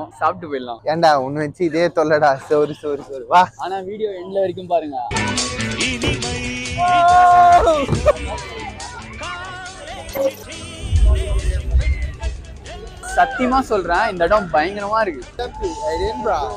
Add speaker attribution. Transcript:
Speaker 1: வந்திருக்கோம், சாப்பிட்டு போயிடலாம்.
Speaker 2: ஏன்டா ஒண்ணு வச்சு இதே தொல்லடா. சோறு சோறு சோறு வா.
Speaker 1: ஆனா வீடியோ எண்ட்ல வரைக்கும் பாருங்க. சத்தியமா சொல்றேன், இந்த இடம் பயங்கரமா இருக்கு. Edinburgh.